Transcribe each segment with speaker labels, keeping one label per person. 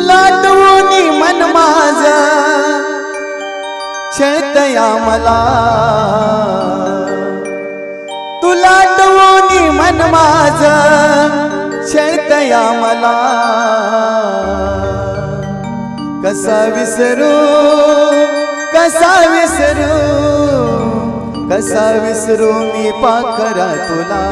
Speaker 1: तुला आठवणी मन माझं छळतया मला, तुला आठवणी मन माझं छळतया मला. कसा विसरू, कसा विसरू, कसा विसरू मी पाखरा तुला.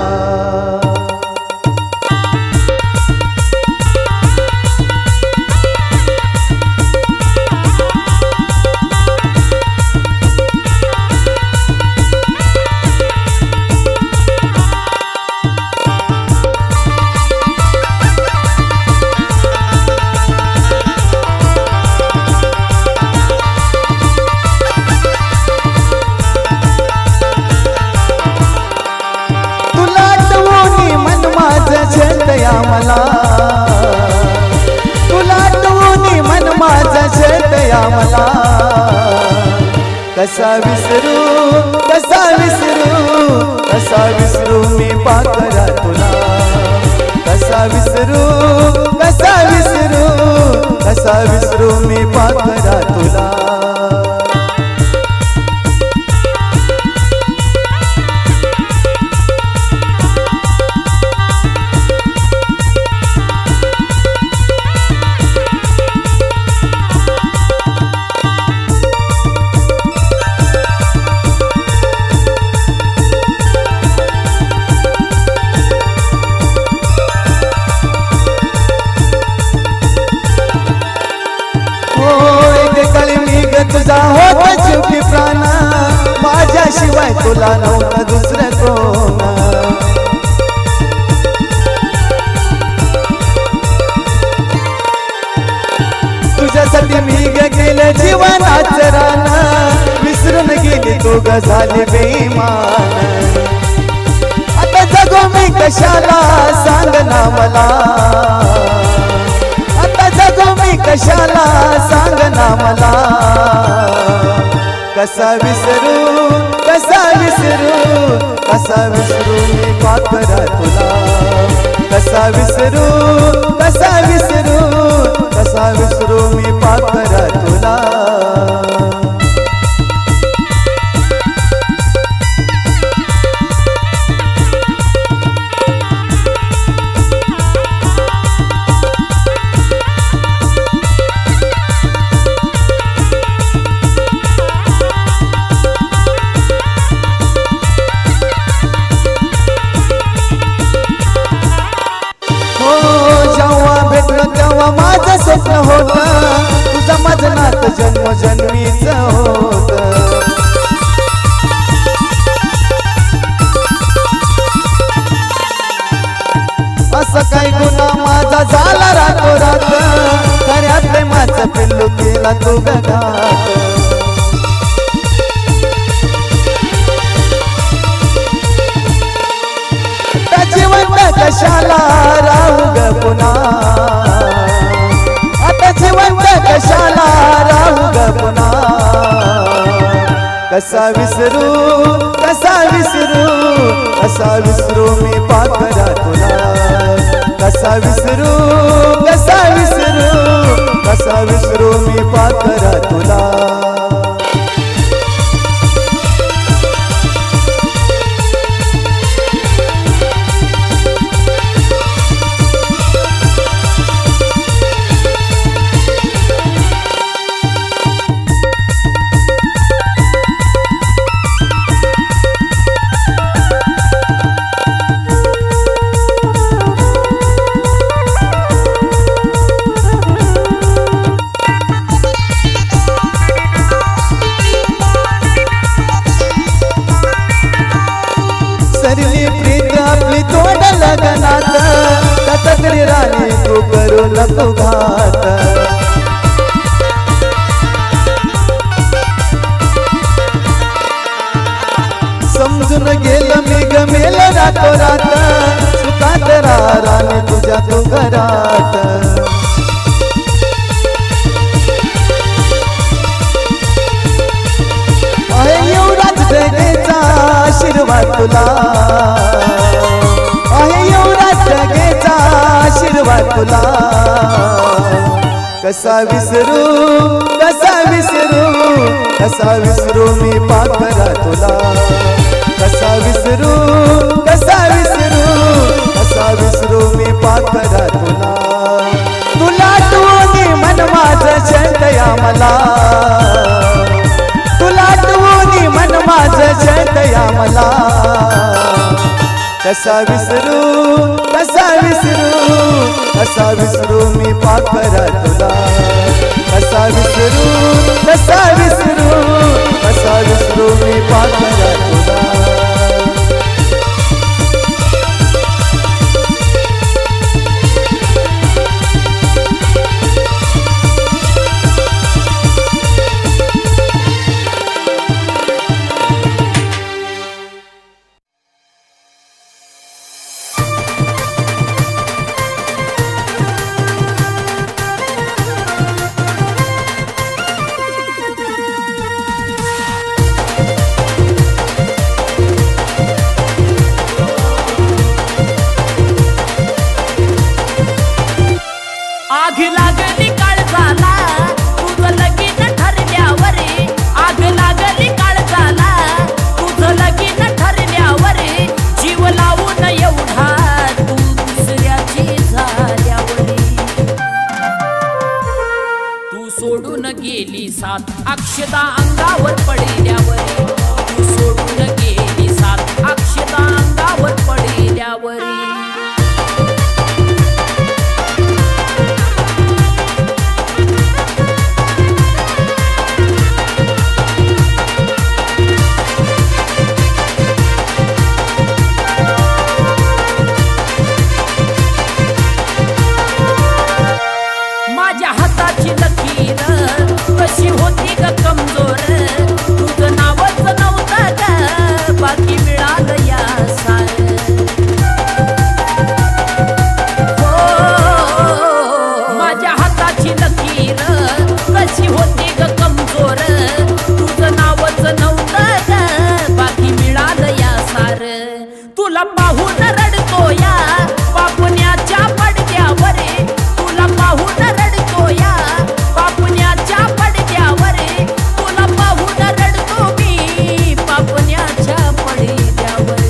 Speaker 1: छळतया मला, तुला आठवणी मन माझं छळतया मला. कसा विसरू, कसा विसरू, कसा विसरू मी पाखरा तुला. कसा विसरू, कसा विसरू, कसा विसरू मी पाखरा तुला. तुझा होता जीव प्राण, माझ्याशिवाय तुला नव्हतं दुसरं कोण. तुझ्यासाठी मी गेले जीवनाचं रान, विसरून गेली तू ग झाली बेईमान. आता जगू मी कशाला सांग ना मला, आता जगू मी कशाला सांग ना मला. कसा विसरू, कसा विसरू, कसा विसरू मी पाखरा तुला. कसा विसरू, कसा विसरू, कसा विसरू मी पाखरा तुला. तेव्हा माझं स्वप्न होत, तुझा माझं नातं जन्म जन्मीच होत. असं काही गुन्हा माझा झाला रातो रात, खऱ्या प्रेमाचं पिल्लू केला तू घात. त्या जिवंत कशाला राहू ग पुन्हा, आता जिवंत कशाला राहू ग पुन्हा. कसा विसरू, कसा विसरू, कसा विसरू मी पाखरा तुला. कसा विसरू, कसा विसरू, कसा विसरू मी पाखरा तुला. सरली प्रीत आपली तोड लगनात, तरी राणी तू करू नको घात. समजून गेलं मी गमेल रातो रात, सुखात राणी तुझ्या तू घरात. एवढाच जगेचा आशीर्वाद तुला, आहे एवढाच जगेचा आशीर्वाद तुला. कसा विसरू कसा विसरू कसा विसरू मी पाखरा तुला कसा विसरू कसा विसरू कसा विसरू मी पाखरा तुला तुला आठवणी मन माझं चैतया मला तुला आठवणी मन माझं चैतया मला कसा विसरू कसा विसरू कसा विसरू मी पाखरा तुला कसा विसरू कसा विसरू कसा विसरू मी पाखरा तुला
Speaker 2: अक्षता अंगावर पडल्यावर तू सोडून गेली साथ अक्षता अंगावर पडल्यावर माझ्या हाताची लकीर कशी होती ग कमजोर तुझं नावच नव्हतं ग बाकी मिळालं या सार माझ्या हाताची लकीर कशी होती ग कमजोर तुझं नावच नव्हतं ग बाकी मिळालं या सार तुला पाहून रडतो या पापुण्याच्या पडद्यावर तुला पाहून रडतो या पापुण्याच्या पडद्यावर तुला पाहून रडतो मी पापुण्याच्या पडद्यावर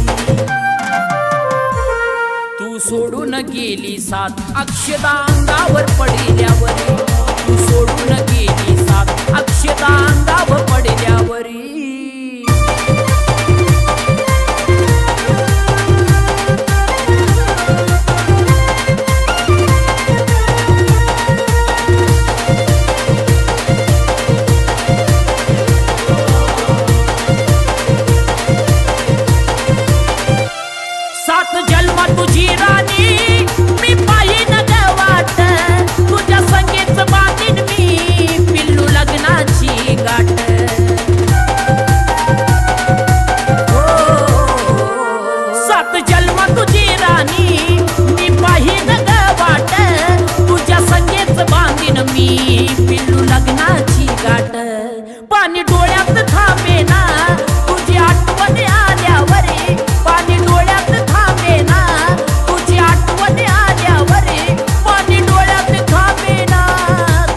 Speaker 2: तू सोडून गेली साथ अक्षता अंगावर पडल्यावर तू सोडून गेली साथ अक्षता अंगावर पडल्यावर सात जन्म तुझी राणी मी पाहिन ग वाट तुझ्या संगीत बांधीन मी पिल्लू लग्नाची गाठ सात जन्म तुझी राणी मी पाहिन ग वाट तुझ्या संगीत बांधीन मी पिल्लू लग्नाची गाठ पाणी डोळ्यात थांबे ना तुझी आठवण आल्यावर पाणी डोळ्यात थांबे ना तुझी आठवण आल्यावर पाणी डोळ्यात थांबे ना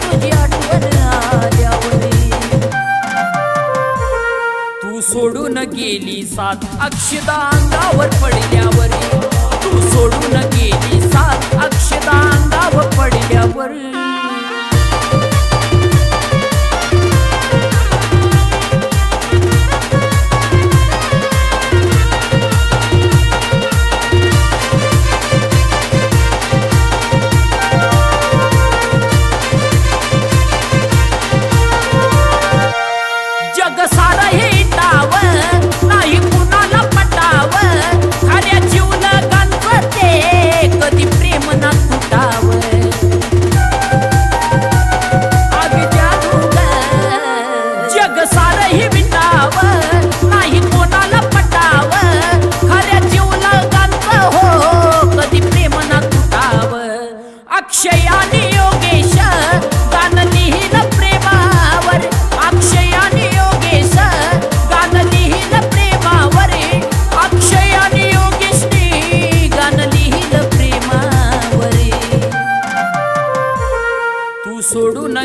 Speaker 2: तुझी आठवण आल्यावर तू सोडून गेली साथ अक्षता अंगावर पडल्यावर तू सोडून गेली साथ अक्षता अंगावर पडल्यावर जग सारं हे डाव नाही कुणाला पटाव खऱ्या जीवलगांचं ते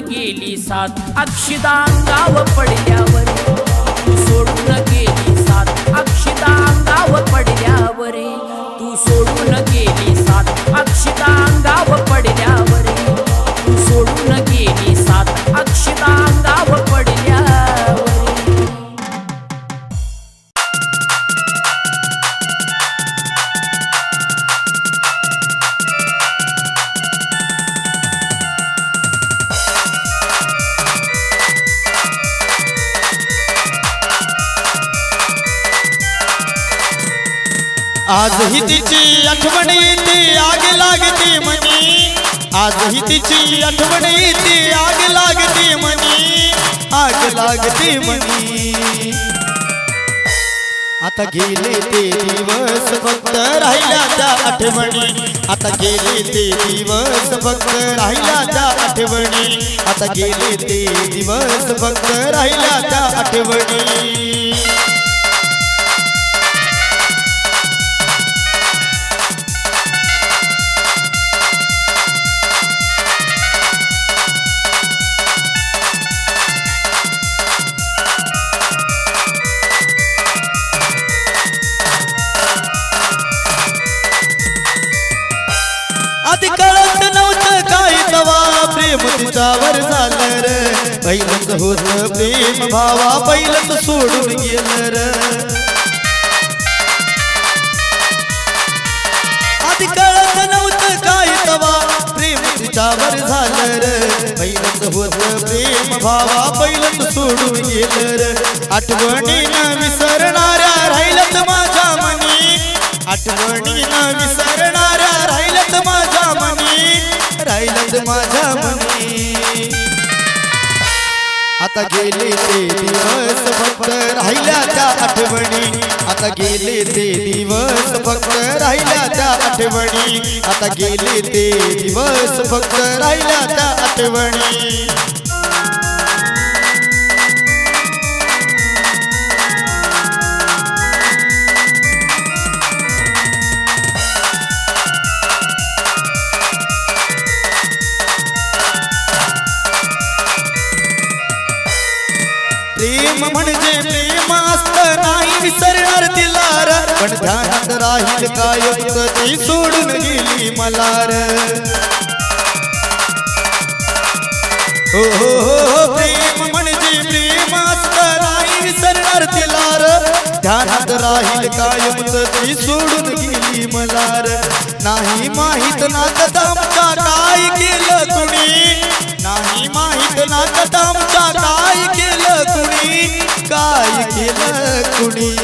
Speaker 2: गेली साथ अक्षदा अंगाव पडल्यावर तू सोडून गेली साथ अक्षदा अंगाव पडल्यावर तू सोडून गेली साथ अक्षदा अंगाव पडल्यावर तू सोडून गेली साथ अक्षदा अंगाव पडल्यावर
Speaker 3: आजही तिची आठवण येते आग लागते मनी आजही तिची आठवण येते आग लागते मनी आग लागते मनी आता गेले ते दिवस फक्त राहिल्या त्या आठवणी आता गेले ते दिवस फक्त राहिल्या त्या आठवणी आता गेले ते दिवस फक्त राहिल्या त्या आठवणी आधी कळत नव्हतं काय तवा प्रेम तिच्यावर झालं र पहिलंच होतं प्रेम भावा पहिलंच सोडून गेलं र आधी कळत नव्हतं काय तवा प्रेम तिच्यावर झालं र पहिलंच होतं प्रेम भावा पहिलंच सोडून गेलं र आठवणीनं विसरणाऱ्या राहिलत माझ्या मनी आठवणीनं विसरणाऱ्या राहिलत माझ्या मनी राहिलत माझ्या मनी आता गेले ते दिवस फक्त राहिल्या त्या आठवणी आता गेले ते दिवस फक्त राहिल्या त्या आठवणी आता गेले ते दिवस फक्त राहिल्या त्या आठवणी प्रेम म्हणजे प्रेम असतं नाही विसरणार तिला र पण ध्यानात राहील कायम ती सोडून गेली मला र हो हो हो प्रेम म्हणजे प्रेम असतं नाही विसरणार तिला र ध्यानात राहील कायम ती सोडून गेली मला र नाही माहित नातं आमच्या काय केलं कुणी नाही माहित नातं आमच्या काय केलं कुणी काय केलं कुणी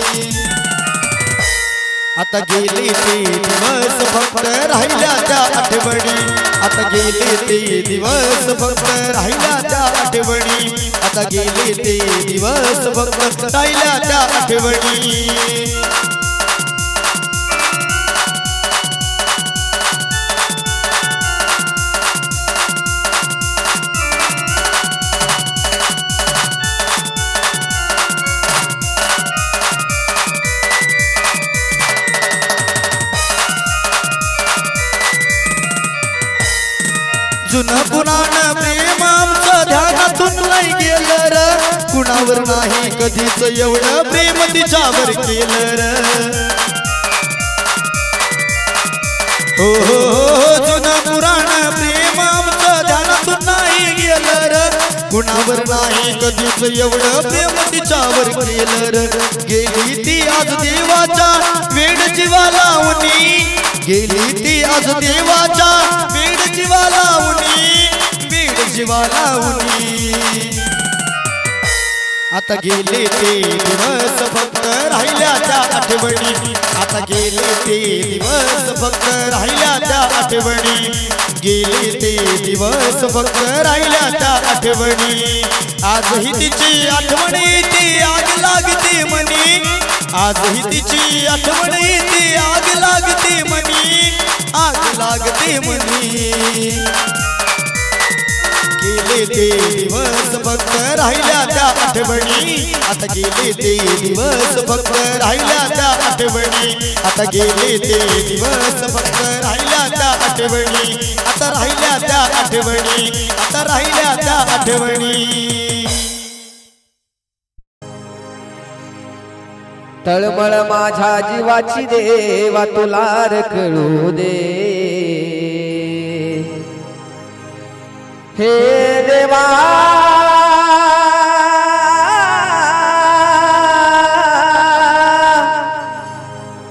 Speaker 3: आता गेले ते दिवस फक्त राहिल्या त्या आठवणी आता गेले ते दिवस फक्त राहिल्या त्या आठवणी आता गेले ते दिवस फक्त राहिल्या त्या आठवणी जुनं पुराण प्रेम आमचं ध्यानातून नाही गेलं र कुणावर नाही कधीच एवढं प्रेम तिच्यावर केलं र हो हो हो जुनं पुराण प्रेम आमचं ध्यानातून नाही गेलं र कुणावर नाही कधीच एवढं प्रेम तिच्यावर केलं र गेली ती आज देवाच्या वेड जीवा लावणी गेली ती आज देवाच्या वेड जीवा लावणी वेड जीवा लावणी आता गेले ते दिवस फक्त राहिल्या त्या आठवणी आता गेले ते दिवस फक्त राहिल्या त्या आठवणी गेले ते दिवस फक्त राहिल्या त्या आठवणी आजही तिची आठवण येते आग लागते मनी आजही तिची आठवण येते आग लागते मनी आग लागते मनी गेले ते दिवस फक्त राहिल्या त्या आठवणी आता गेले ते दिवस फक्त राहिल्या त्या आठवणी आता गेले ते दिवस फक्त राहिल्या त्या आठवणी आता राहिल्या त्या आठवणी आता राहिल्या त्या आठवणी
Speaker 1: तळमळ माझ्या जीवाची देवा तुला कळू दे हे देवा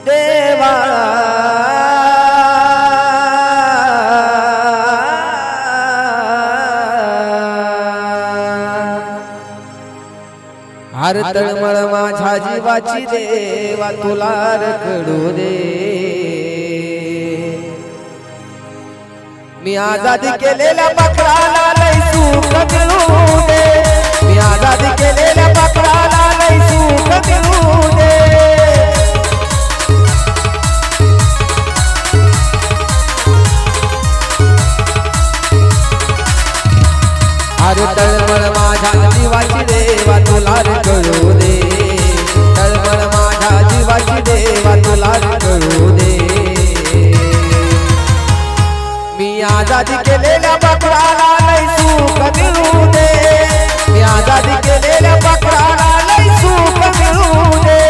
Speaker 1: देवा हर तळमळ माझ्या जीवाची देवा तुला कळू दे मी आजादी केलेल्या बकराला लय सुख मिळू दे मी आजादी केलेल्या बकराला लय सुख मिळू दे अरे तळमळ माझ्या जीवाची देवा तुला कळू दे तळमळ माझ्या जीवाची देवा तुला कळू दे मी आजादी केलेल्या बकराला लय सुख मिळू दे मी आजादी केलेल्या बकराला लय सुख मिळू दे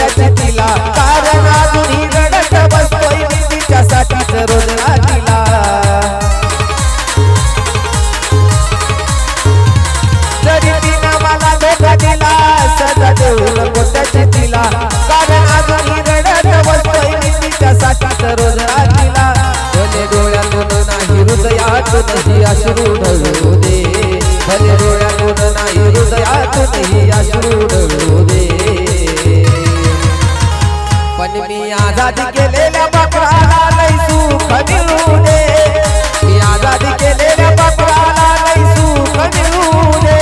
Speaker 1: कारण अजूनही रडत बसतोय मी तिच्यासाठीच रोज रात्रीला जरी तिनं मला धोका दिला सदा देऊ नको त्याची तिला कारण अजूनही रडत बसतोय मी तिच्यासाठीच रोज रात्रीला भले डोळ्यातून नाही हृदयातूनही अश्रू ढळू दे भले डोळ्यातून नाही हृदयातूनही अश्रू ढळू दे पण मी आजादी केलेल्या बकराला लय सुख मिळू दे मी आजादी केलेल्या बकराला लय सुख मिळू दे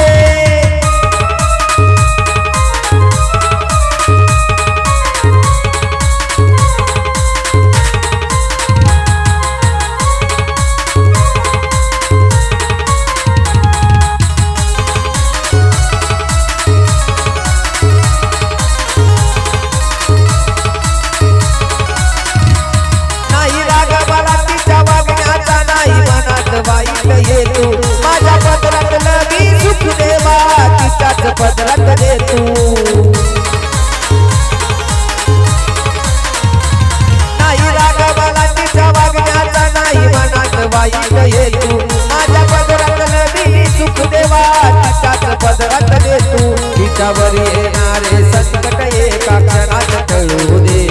Speaker 1: वाईट येतो माझ्या पदरातलं मी सुख देवा तिच्याच पदरात देतो नाही राग मला तिच्या वागण्याचा नाही मनात वाईट येतो माझ्या पदरातलं मी सुख देवा तिच्याच पदरात देतो तिच्यावर येणारे संकट एका क्षणात टळू दे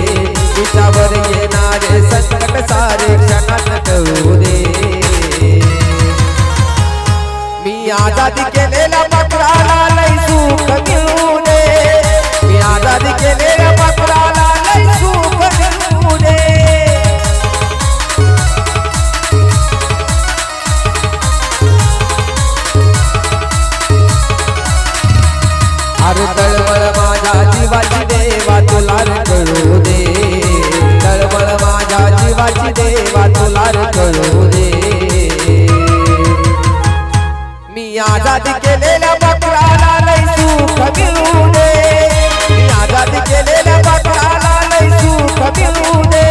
Speaker 1: तिच्यावर येणारे संकट सारे क्षणात टळू दे मी आजादी केलेल्या बकराला लय सुख मिळू दे मी आजादी केलेल्या बकराला लय सुख मिळू दे अरे तळमळ माझ्या जीवाची देवा तुला कळू दे तळमळ माझ्या जीवाची देवा तुला कळू दे मी आजादी केलेल्या बकराला लय सुख मिळू दे मी आजादी केलेल्या बकराला लय सुख मिळू दे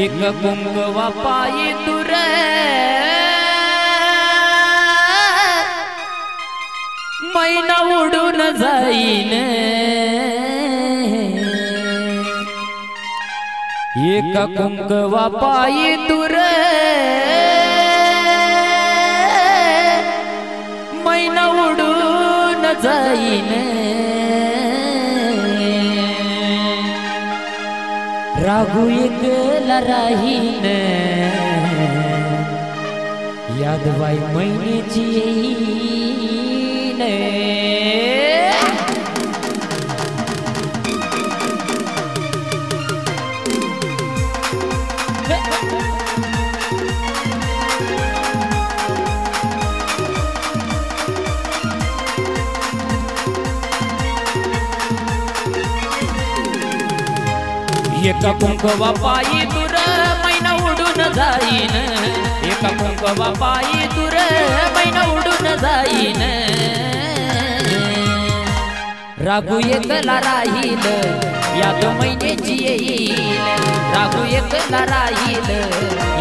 Speaker 2: एक कुंकवा पायी दूर मैना उडून जाईन एक कुंकवा पायी दूर जाईन रागू एकला राहीन याद बाई महिन्याची येईन एका कुंकवा पायी दूर मैना उडून जाईन एका कुंकवा पायी दूर मैना उडून जाईन रागू एकला राहील याद महिन्याची येईल रागू एकला राहील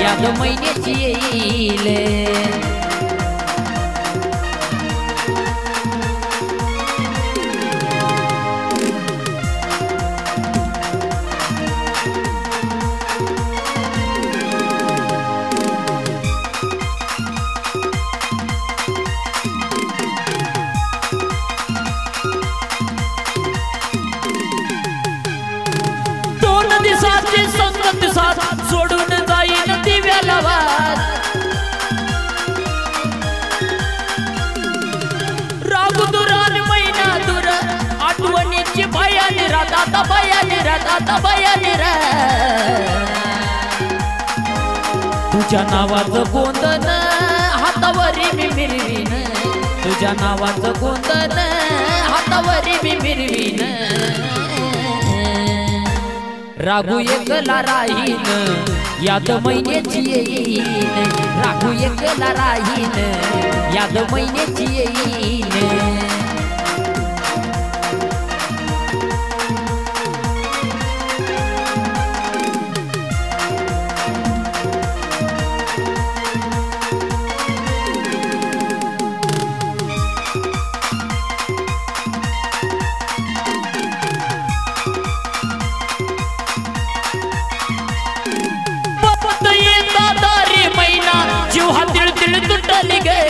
Speaker 2: याद महिन्याची येईल संगत साथ सोडून जाईन दिव्याला वाद रागू दुरान महिना दूर आठवणीची भयानी राहतात भयानी राहतात भयानी तुझ्या नावाचं गोंधन हातावरी मी मिरवीन तुझ्या नावाचं गोंधन हातावरी मी मिरवीन रागू एकला राहीन याद महिन्याची येईन रागू एकला राहीन याद महिन्याची येईन तुटली गे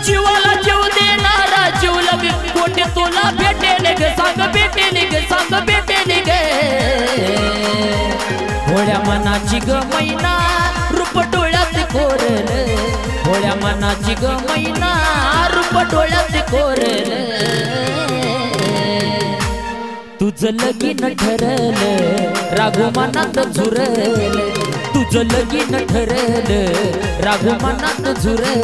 Speaker 2: जीवाला जीव देणारा जीव लग कोटे तुला भेटेल ग सांग भेटेल ग सांग भेटेल ग भोळ्या मनाची ग मैना रूप डोळ्यात कोरल भोळ्या मनाची ग मैना रूप डोळ्यात कोरल तुझं लगीन ठरलं रागू मनात झुरल तुझं लगीन ठरलं रागू मनात झुरल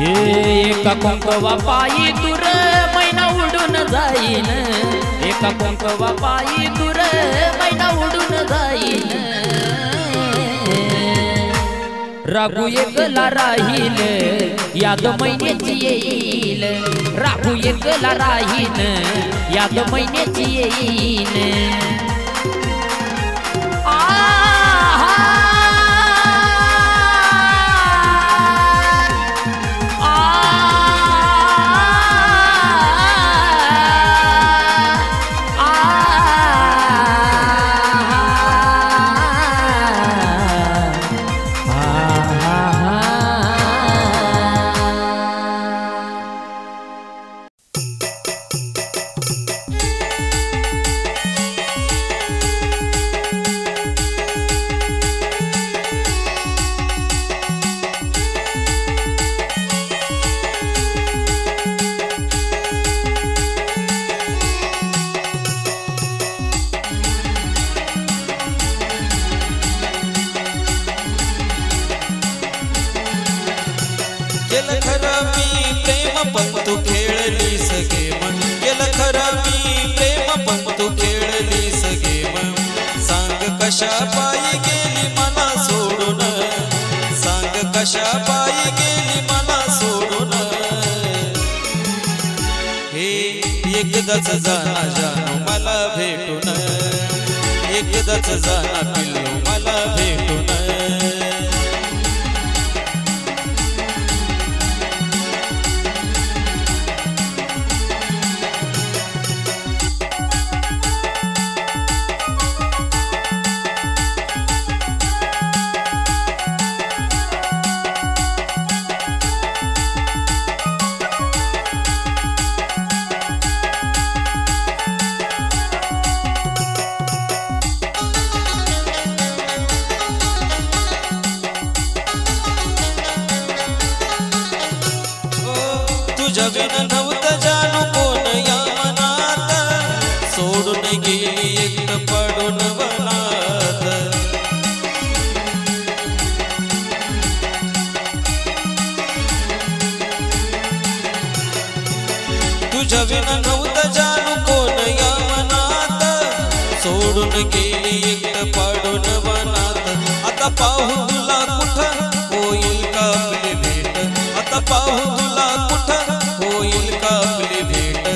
Speaker 2: एका कुंकवा पायी दूर मैना उडून जाईन एका कुंकवा पायी दूर मैना उडून जाईन रागू एकला राहील याद महिन्याची येईल रागू एकला राहीन याद महिन्याची येईल
Speaker 3: केलं खरं मी प्रेम पण तू खेळलीस गेम केलं खरं मी प्रेम पण तू खेळलीस गेम सांग कशा पायी गेली मला सोडून सांग कशा पायी गेली मला सोडून हे एकदाच जाना जानू मला भेटून एकदाच जाना पिल्लू मला भेटून
Speaker 4: गेली एकट पाडून वनात आता पाहू तुला कुठं होईल का आपली भेट आता पाहू तुला कुठं होईल का आपली भेट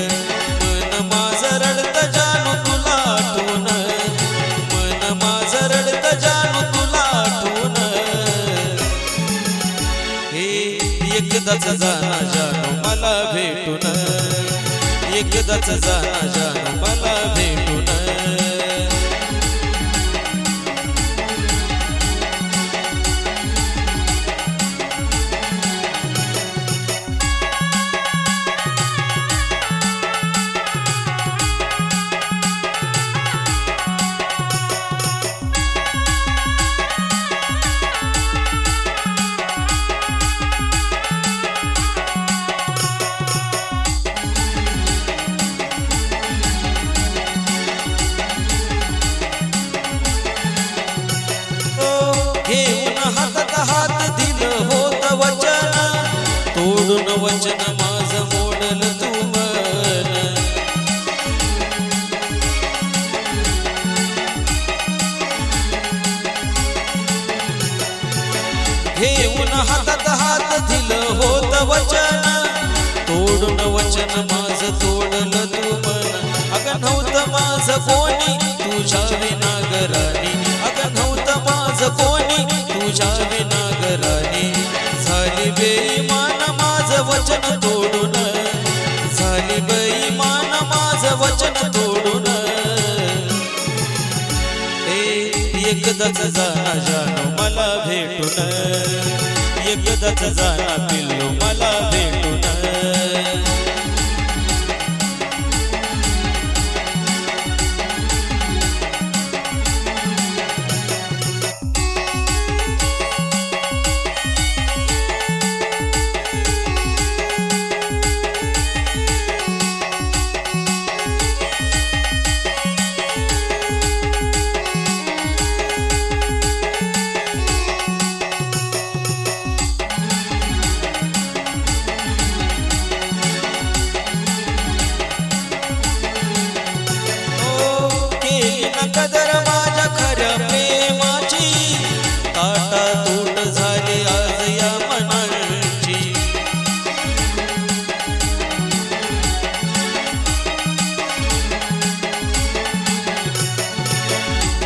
Speaker 4: मन माझं रडतं जानू तुला आठवून मन माझं रडतं जानू तुला आठवून हे एकदाच जाना जानू मला भेटून एकदाच जाना जानू मला भेटून घेऊन हातात हात दिलं होत वचन तोडून वचन माझं मोडल तू मन घेऊन हातात हात दिलं होत वचन तोडून वचन माझं तोडलं तू मन अगं नव्हतं माझं कोणी तुझ्या विनागराणी अगं नव्हतं माझं कोणी तुझ्या विनागराणी झाली बेईमान माझं वचन तोडून झाली बेईमान माझं वचन तोडून एकदाच जाना जानू मला भेटून एकदाच जाना पिल्लू मला भेटून कदर माझ्या खऱ्या प्रेमाची ताटा तूट झाली आज या मनाची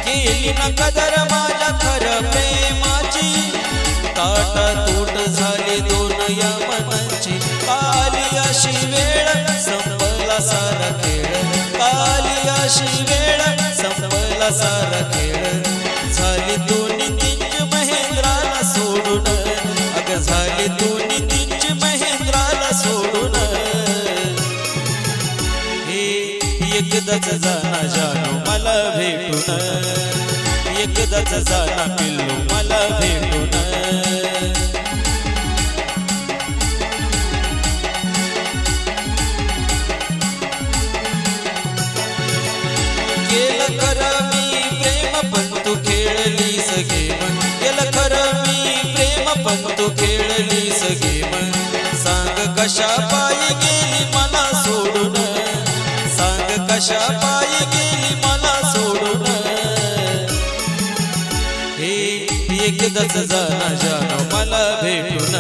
Speaker 4: केली ना कदर माझ्या खऱ्या प्रेमाची ताटा तूट झाली दोन या मनाची आली अशी वेळ संपला सारा खेळ आली अशी वेळ संपला सारा खेळ झाली दोन्ही तीन महेंद्राला सोडून अगं झाली दोन्ही तीन महेंद्राला सोडून हे एकदाच जाना जानू मला भेटून एकदाच जाना पिल्लू मला भेटून केलं खरं मी प्रेम पण तू खेळलीस गेम केलं खरं मी प्रेम पण तू खेळलीस गेम सांग कशा पायी गेली मला सोडून सांग कशा पायी गेली मला सोडून हे एकदाच जाना जानू मला भेटून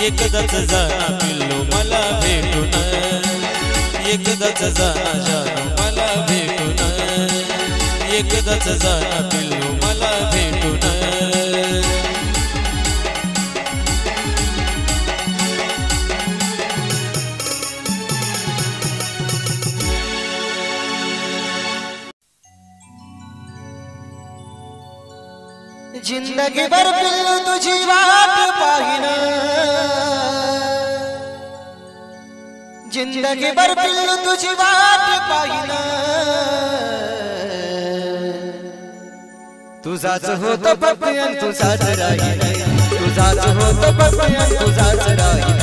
Speaker 4: एकदाच जाना पिल्लू मला भेटून एकदाच जाना जानू मला भेटून एकदाच जाना पिल्लू मला भेटून
Speaker 1: जिंदगी भर पिल्लू तुझी वाट पाहिन जिंदगी भर पिल्लू तुझी वाट पाहिन तुझाच होत पप्पन तुझाच राहीन तुझाच होत पप्पन तुझाच राहीन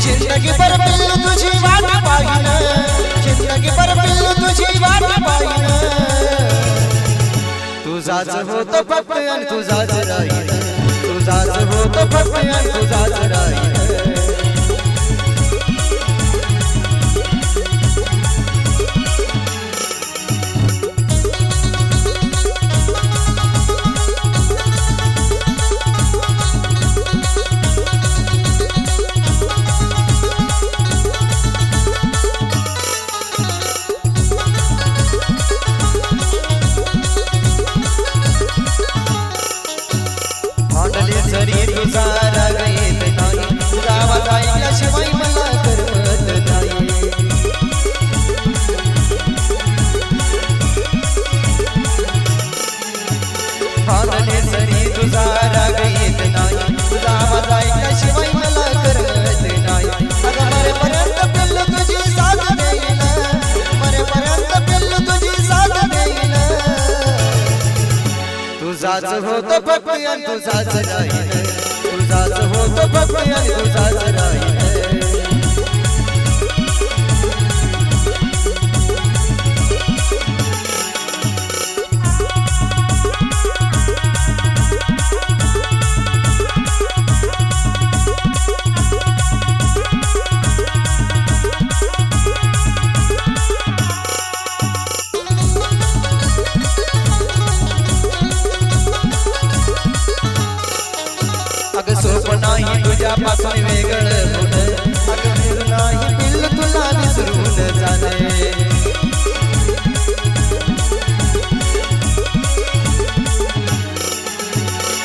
Speaker 1: जिंदगी भर पिल्लू तुझी वाट पाहिन जिंदगी भर पिल्लू तुझी वाट पाहिन तुझाच होत पप्पन तुझाच राहीन तुझाच होत पप्पन तुझाच राहीन
Speaker 3: ऐकल्याशिवाय मला करमत नाही. भांडणे सरी तुझा राग येत नाही, तुझा आवाज ऐकल्याशिवाय मला करमत नाही. अगं मरेपर्यंत पिल्लू तुझी साथ देईल, मरेपर्यंत पिल्लू तुझी साथ देईल. तुझाच होतो फक्त आणि तुझाच राहील, तुझाच होतो फक्त आणि तुझाच राहील. अगं सोपं नाही तुझ्यापासून वेगळं होणं, अगं नाही पिल्लू तुला विसरून जाणे.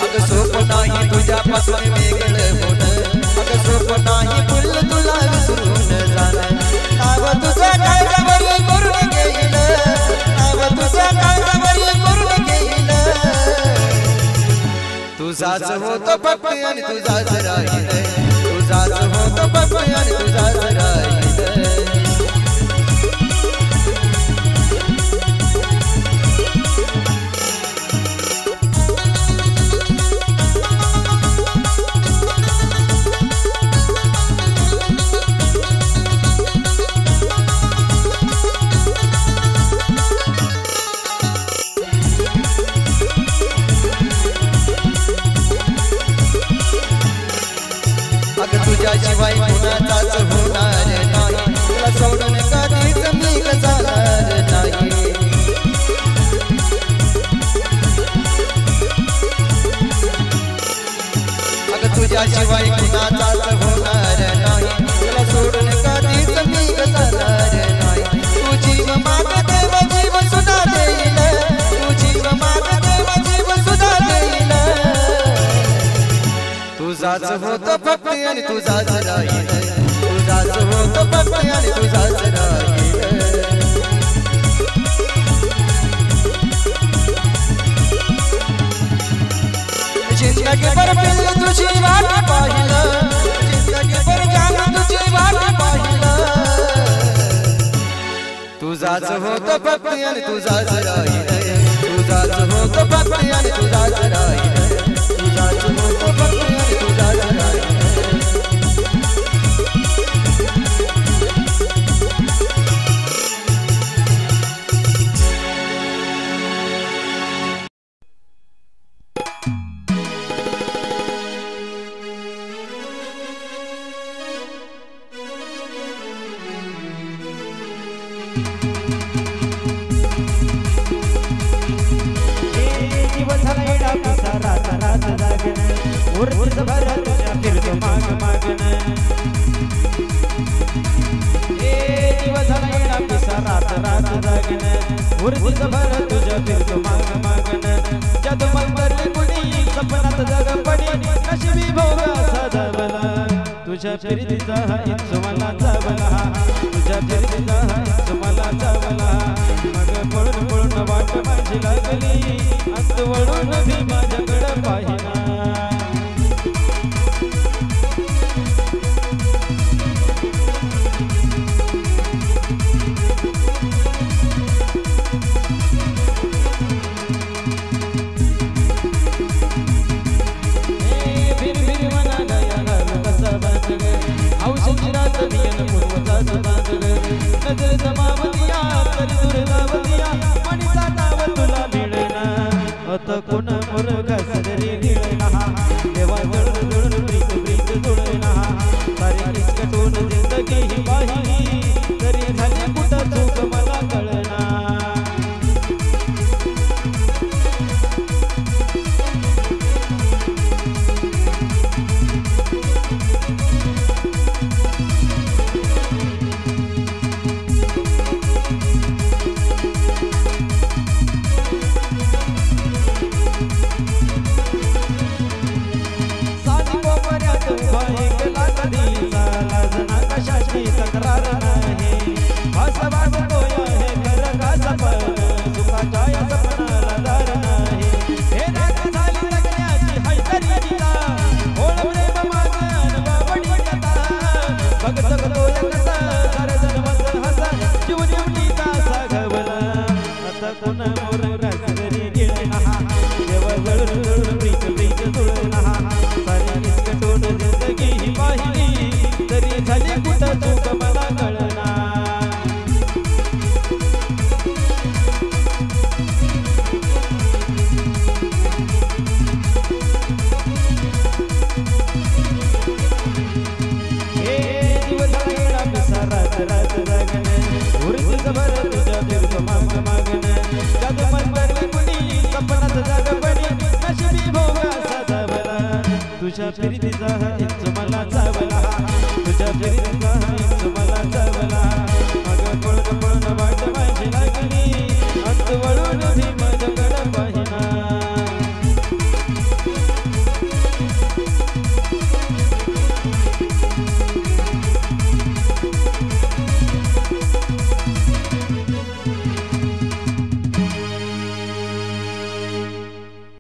Speaker 3: अगं सोपं नाही तुझ्यापासून वेगळं होणं, अगं सोपं नाही पिल्लू तुला विसरून जाणं. नाव तुझं कागदावरी करून घेईल, नाव तुझं कागदावरी करून घेईल. तुझाच होतो फक्त आणि तुझाच राहील, तुझाच होतो फक्त आणि तुझाच राहील. अगं तुझ्याशिवाय कुणाचाच होणार नाही, तुला सोडून कधीच मी जाणार नाही. अगं तुझ्याशिवाय कुणाचाच होणार नाही, तुला सोडून कधीच मी जाणार नाही. तू जीव माग देव जीव सुद्धा देईल, तू जीव माग देव जीव सुद्धा देईल. तुझाच होतो फक्त आणि तुझाच राहील, तुझाच होतो फक्त आणि तुझाच राहील. जिंदगी भर पिल्लू तुझी वाट पाहिलं, जिंदगी भर जान तुझी वाट पाहिलं. तुझाच होतो फक्त आणि तुझाच राहील, तुझाच होतो फक्त आणि तुझाच राहील. तुझाच होतो फक्त आणि तुझाच राहील.
Speaker 5: तुझ्या फिरतीचा हा इंच मला चावला, तुझ्या फिरतीचा हा इंच मला चावला. मग पळून पळून वाट माझी लागली, अंत वळून मी माझ्याकडं पाहिला. नजर जमावतिया तरी दुर्गावतिया मणीचा ताव तुला मिळेना. आता कोण मुरगा सदरी गिळेना, देवा जळून जळून प्रीत प्रीत जुळेना. सारी निष्कटून जिंदगी ही पाहिली, तरी झाली कुठं चूक मला कळेना. जगतो एकटा सारे जन्माचा हसा जीव जीवनीचा सागवला आता कोण मोर घासरी गेला देवा जळून जळून प्रीत प्रीत जुळला सारी निसकटून जिंदगी ही पाहिली तरी झाली कुठं चूक मला कळना रात जागन उरती जबर तुझ्या दीर्घ माग मागन जादू मंतरली कुणी सपनात जागपणी नशिबी भोगा साधावला तुझ्या प्रीतीचा इंच मला चावला तुझ्या प्रीतीचा